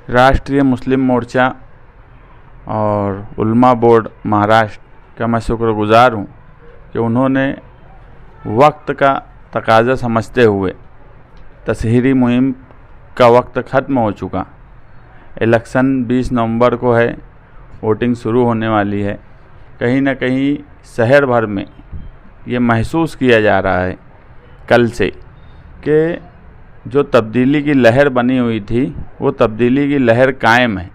राष्ट्रीय मुस्लिम मोर्चा और उल्मा बोर्ड महाराष्ट्र का मैं शुक्रगुज़ार हूँ कि उन्होंने वक्त का तकाज़ा समझते हुए तशहीरी मुहिम का वक्त ख़त्म हो चुका, इलेक्शन 20 नवंबर को है, वोटिंग शुरू होने वाली है। कहीं ना कहीं शहर भर में ये महसूस किया जा रहा है कल से कि जो तब्दीली की लहर बनी हुई थी वो तब्दीली की लहर कायम है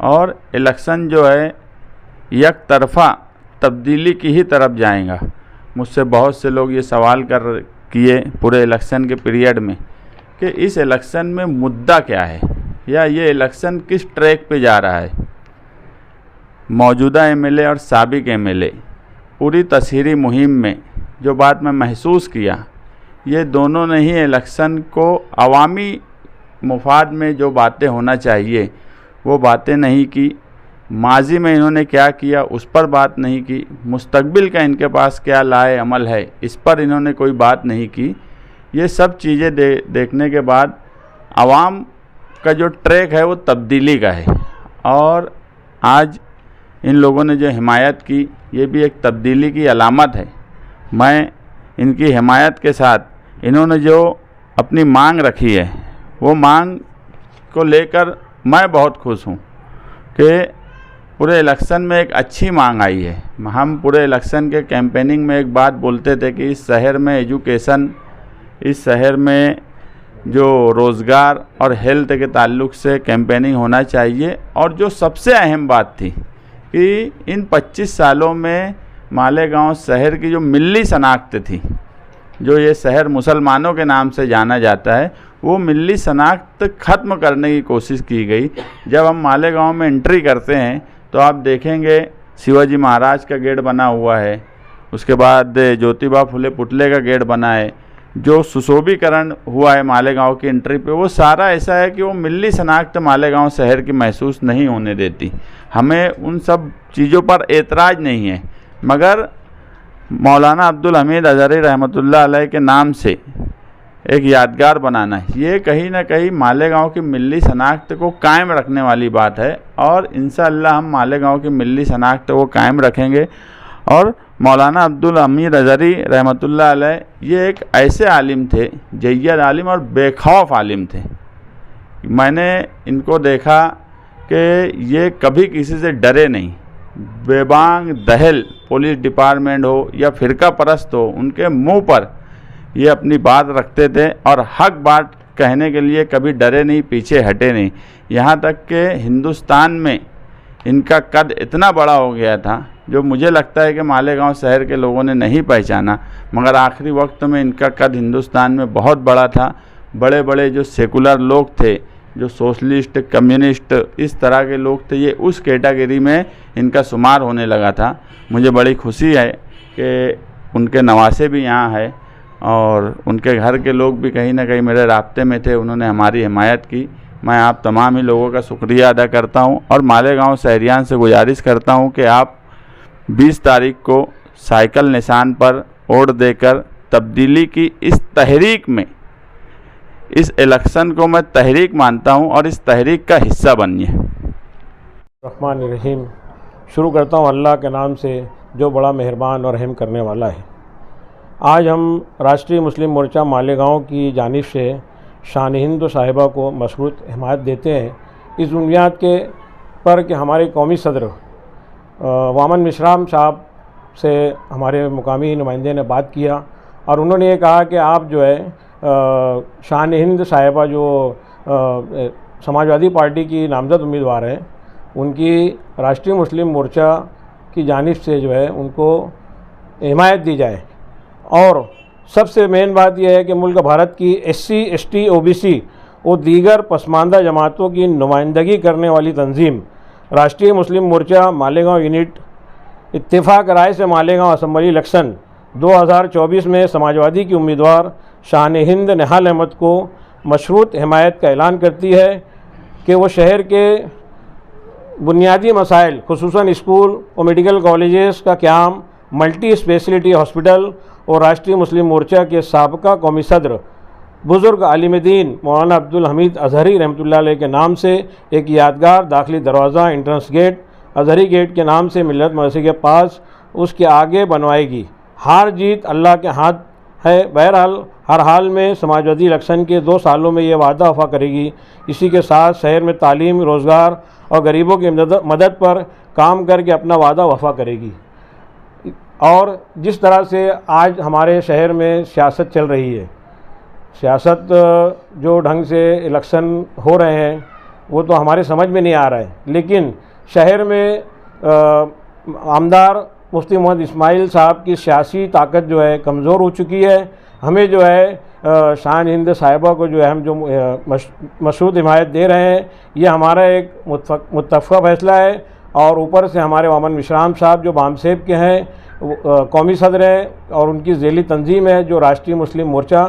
और इलेक्शन जो है एक तरफ़ा तब्दीली की ही तरफ जाएगा। मुझसे बहुत से लोग ये सवाल किए पूरे इलेक्शन के पीरियड में कि इस इलेक्शन में मुद्दा क्या है या ये इलेक्शन किस ट्रैक पे जा रहा है। मौजूदा एमएलए और साबिक एमएलए पूरी तशहीरी मुहिम में जो बात मैं महसूस किया, ये दोनों ने ही इलेक्शन को अवामी मुफाद में जो बातें होना चाहिए वो बातें नहीं की। माजी में इन्होंने क्या किया उस पर बात नहीं की, मुस्तकबिल का इनके पास क्या लाए अमल है इस पर इन्होंने कोई बात नहीं की। ये सब चीज़ें देखने के बाद आवाम का जो ट्रैक है वो तब्दीली का है और आज इन लोगों ने जो हिमायत की ये भी एक तब्दीली की अलामत है। मैं इनकी हिमायत के साथ इन्होंने जो अपनी मांग रखी है वो मांग को लेकर मैं बहुत खुश हूँ कि पूरे इलेक्शन में एक अच्छी मांग आई है। हम पूरे इलेक्शन के कैंपेनिंग में एक बात बोलते थे कि इस शहर में एजुकेशन, इस शहर में जो रोज़गार और हेल्थ के ताल्लुक़ से कैंपेनिंग होना चाहिए। और जो सबसे अहम बात थी कि इन 25 सालों में मालेगांव शहर की जो मिल्ली शनाख्त थी, जो ये शहर मुसलमानों के नाम से जाना जाता है, वो मिल्ली शनाख्त ख़त्म करने की कोशिश की गई। जब हम मालेगांव में एंट्री करते हैं तो आप देखेंगे शिवाजी महाराज का गेट बना हुआ है, उसके बाद ज्योतिबा फुले पुतले का गेट बना है। जो सुशोभीकरण हुआ है मालेगांव की एंट्री पे वो सारा ऐसा है कि वो मिल्ली शनाख्त मालेगांव शहर की महसूस नहीं होने देती। हमें उन सब चीज़ों पर एतराज़ नहीं है, मगर मौलाना अब्दुल हमीद अज़हरी रहमतुल्लाह अलैह के नाम से एक यादगार बनाना है, ये कहीं ना कहीं मालेगांव की मिल्ली शनाख्त को कायम रखने वाली बात है। और इंशाअल्लाह हम मालेगांव की मिल्ली शनाख्त को कायम रखेंगे। और मौलाना अब्दुल हमीद अज़हरी रहमतुल्लाह अलैह ये एक ऐसे आलिम थे, जय्यद आलिम और बेखौफ आलिम थे। मैंने इनको देखा कि ये कभी किसी से डरे नहीं। बेबांग दहल पुलिस डिपार्टमेंट हो या फ़िरका परस्त हो, उनके मुंह पर ये अपनी बात रखते थे और हक बात कहने के लिए कभी डरे नहीं, पीछे हटे नहीं। यहाँ तक कि हिंदुस्तान में इनका कद इतना बड़ा हो गया था जो मुझे लगता है कि मालेगांव शहर के लोगों ने नहीं पहचाना, मगर आखिरी वक्त में इनका कद हिंदुस्तान में बहुत बड़ा था। बड़े बड़े जो सेकुलर लोग थे, जो सोशलिस्ट, कम्युनिस्ट, इस तरह के लोग थे, ये उस कैटेगरी में इनका शुमार होने लगा था। मुझे बड़ी खुशी है कि उनके नवासे भी यहाँ है और उनके घर के लोग भी कहीं ना कहीं मेरे राब्ते में थे, उन्होंने हमारी हिमायत की। मैं आप तमाम ही लोगों का शुक्रिया अदा करता हूँ और मालेगांव शहरियान से गुजारिश करता हूँ कि आप 20 तारीख को साइकिल निशान पर वोट देकर तब्दीली की इस तहरीक में, इस इलेक्शन को मैं तहरीक मानता हूं और इस तहरीक का हिस्सा बनिए। रहमान रहीम। शुरू करता हूं अल्लाह के नाम से जो बड़ा मेहरबान और रहम करने वाला है। आज हम राष्ट्रीय मुस्लिम मोर्चा मालेगांव की जानिब से शान हिंद साहिबा को मशरूत हिमायत देते हैं इस बुनियाद के पर कि हमारे कौमी सदर वामन मिश्राम साहब से हमारे मुकामी नुमाइंदे ने बात किया और उन्होंने ये कहा कि आप जो है शान हिंद साहिबा जो समाजवादी पार्टी की नामज़द उम्मीदवार हैं, उनकी राष्ट्रीय मुस्लिम मोर्चा की जानिब से जो है उनको हिमायत दी जाए। और सबसे मेन बात यह है कि मुल्क भारत की SC, ST, OBC और दीगर पसमानदा जमातों की नुमाइंदगी करने वाली तंजीम राष्ट्रीय मुस्लिम मोर्चा मालेगांव यूनिट इत्तेफाक राय से मालेगांव असम्बली इलेक्शन 2024 में समाजवादी की उम्मीदवार शान हिंद निहाल अहमद को मशरूत हिमायत का ऐलान करती है कि वो शहर के बुनियादी मसाइल खुसूसन स्कूल और मेडिकल कॉलेजेस का क़याम, मल्टी स्पेशलिटी हॉस्पिटल और राष्ट्रीय मुस्लिम मोर्चा के साबका कौमी सदर बुज़ुर्ग आलिम दीन मौलाना अब्दुल हमीद अज़हरी रहमतुल्लाह अलैह के नाम से एक यादगार दाखिली दरवाज़ा एंट्रेंस गेट अज़हरी गेट के नाम से मिल्लत मदरसे के पास उसके आगे बनवाएगी। हार जीत अल्लाह के हाथ है। बहरहाल हर हाल में समाजवादी इलेक्शन के 2 सालों में ये वादा वफा करेगी। इसी के साथ शहर में तालीम, रोज़गार और गरीबों की मदद पर काम करके अपना वादा वफा करेगी। और जिस तरह से आज हमारे शहर में सियासत चल रही है, सियासत जो ढंग से इलेक्शन हो रहे हैं वो तो हमारे समझ में नहीं आ रहा है, लेकिन शहर में आमदार मुफ्ती मोहम्मद इस्माइल साहब की सियासी ताकत जो है कमज़ोर हो चुकी है। हमें जो है शान हिंद साहिबा को जो है हम जो मशरूत हिमायत दे रहे हैं, ये हमारा एक मुत्तफ़क़ा फ़ैसला है। और ऊपर से हमारे वामन मिश्राम साहब जो बामसेब के हैं, कौमी सदर हैं, और उनकी ज़ेली तंजीम है जो राष्ट्रीय मुस्लिम मोर्चा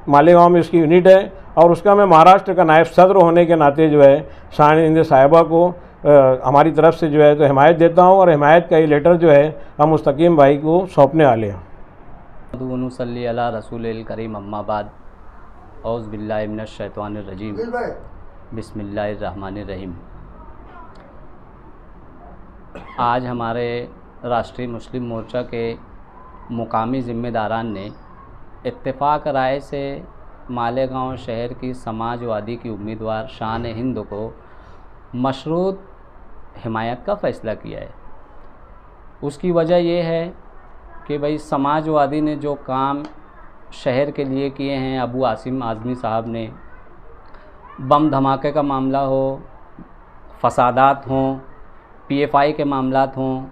मालेगांव में उसकी यूनिट है, और उसका मैं महाराष्ट्र का नायब सदर होने के नाते जो है शान हिंद साहिबा को हमारी तरफ से जो है तो हिमायत देता हूँ। और हिमायत का ये लेटर जो है हम मुस्तकीम भाई को सौंपने वाले हैं। सल्ली अला रसूलिल करीम अम्मा बाद औज़ु बिल्लाहि मिनश शैतानिर रजीम बिस्मिल्लाहिर रहमानिर रहीम। आज हमारे राष्ट्रीय मुस्लिम मोर्चा के मुकामी ज़िम्मेदारान ने इत्तेफाक राय से मालेगांव शहर की समाजवादी की उम्मीदवार शान हिंद को मशरूत हिमायत का फ़ैसला किया है। उसकी वजह यह है कि भाई समाजवादी ने जो काम शहर के लिए किए हैं, अबू आसिम आज़मी साहब ने, बम धमाके का मामला हो, फसादात हों, पीएफआई के मामलात हों,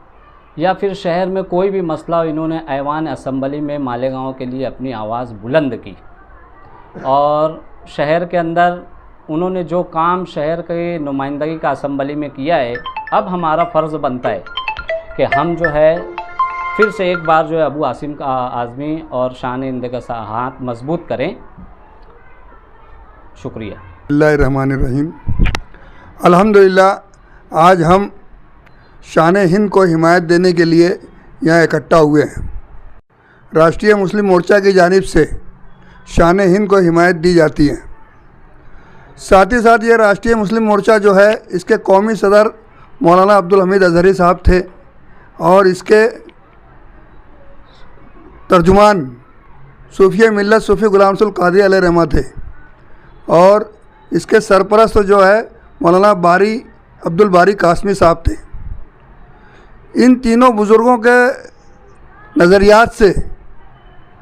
या फिर शहर में कोई भी मसला हो, इन्होंने ऐवान असम्बली में मालेगांव के लिए अपनी आवाज़ बुलंद की। और शहर के अंदर उन्होंने जो काम शहर के नुमाइंदगी का असम्बली में किया है, अब हमारा फ़र्ज़ बनता है कि हम जो है फिर से एक बार जो है अबू आसिम का आज़मी और शान हिंद का हाथ मजबूत करें। शुक्रिया। बिस्मिल्लाहिर्रहमानिर्रहीम। अल्हम्दुलिल्लाह आज हम शान हिंद को हिमायत देने के लिए यहाँ इकट्ठा हुए हैं। राष्ट्रीय मुस्लिम मोर्चा की जानिब से शान हिंद को हिमायत दी जाती है। साथ ही साथ ये राष्ट्रीय मुस्लिम मोर्चा जो है, इसके कौमी सदर मौलाना अब्दुल हमीद अज़हरी साहब थे, और इसके तर्जुमान सूफी मिल्लत सूफी गुलाम रसूल क़ादरी अलैहि रहमत थे, और इसके सरपरस्त जो है मौलाना बारी अब्दुल बारी कासमी साहब थे। इन तीनों बुज़ुर्गों के नज़रियात से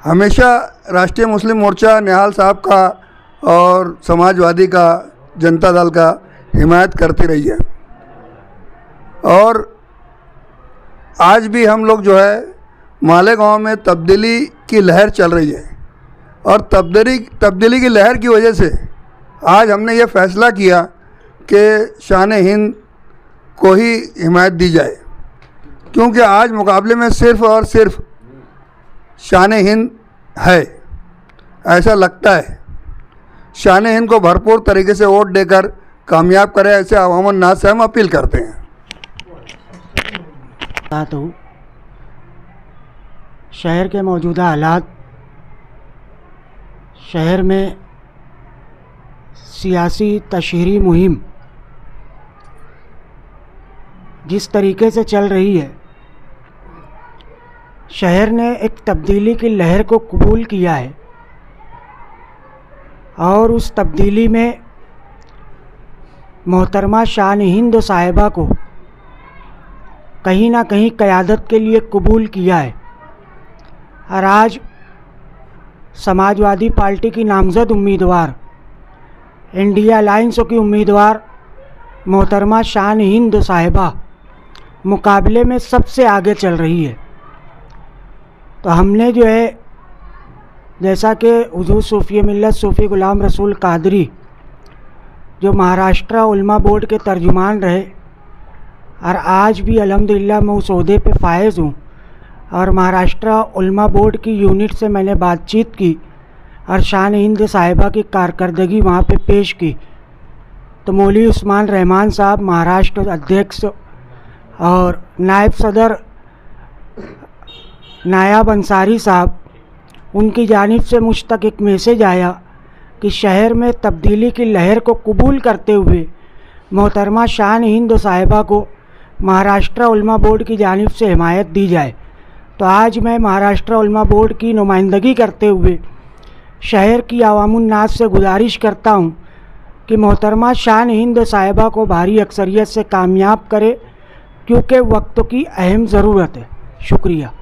हमेशा राष्ट्रीय मुस्लिम मोर्चा निहाल साहब का और समाजवादी का, जनता दल का हिमायत करती रही है। और आज भी हम लोग जो है मालेगांव में तब्दीली की लहर चल रही है, और तब्दीली की लहर की वजह से आज हमने ये फ़ैसला किया कि शान हिंद को ही हिमायत दी जाए, क्योंकि आज मुकाबले में सिर्फ़ और सिर्फ शान हिंद है, ऐसा लगता है। शान हिंद को भरपूर तरीके से वोट देकर कामयाब करें, ऐसे अवामन नाज से हम अपील करते हैं। शहर के मौजूदा हालात, शहर में सियासी तशहीरी मुहिम जिस तरीके से चल रही है, शहर ने एक तब्दीली की लहर को कबूल किया है, और उस तब्दीली में मोहतरमा शान हिंद साहिबा को कहीं ना कहीं क़यादत के लिए कबूल किया है। और आज समाजवादी पार्टी की नामज़द उम्मीदवार, इंडिया अलायंस की उम्मीदवार मोहतरमा शान हिंद साहिबा मुकाबले में सबसे आगे चल रही है। तो हमने जो है, जैसा कि हुज़ूर सूफ़ी मिल्लत सूफ़ी गुलाम रसूल क़ादरी जो महाराष्ट्र उलमा बोर्ड के तर्जुमान रहे, और आज भी अल्हम्दुलिल्लाह मैं उस ओहदे पे फ़ायज़ हूँ, और महाराष्ट्र उलमा बोर्ड की यूनिट से मैंने बातचीत की और शान हिंद साहिबा की कारकर्दगी वहाँ पे पेश की। तो मौलवी उस्मान रहमान साहब महाराष्ट्र अध्यक्ष और नायब सदर नायाब अंसारी साहब उनकी जानिब से मुझ तक एक मैसेज आया कि शहर में तब्दीली की लहर को कबूल करते हुए मोहतरमा शान हिंद साहिबा को महाराष्ट्र उलमा बोर्ड की जानिब से हिमायत दी जाए। तो आज मैं महाराष्ट्र उलमा बोर्ड की नुमाइंदगी करते हुए शहर की अवामुन नास से गुजारिश करता हूँ कि मोहतरमा शान हिंद साहिबा को भारी अक्सरियत से कामयाब करे, क्योंकि वक्त की अहम ज़रूरत है। शुक्रिया।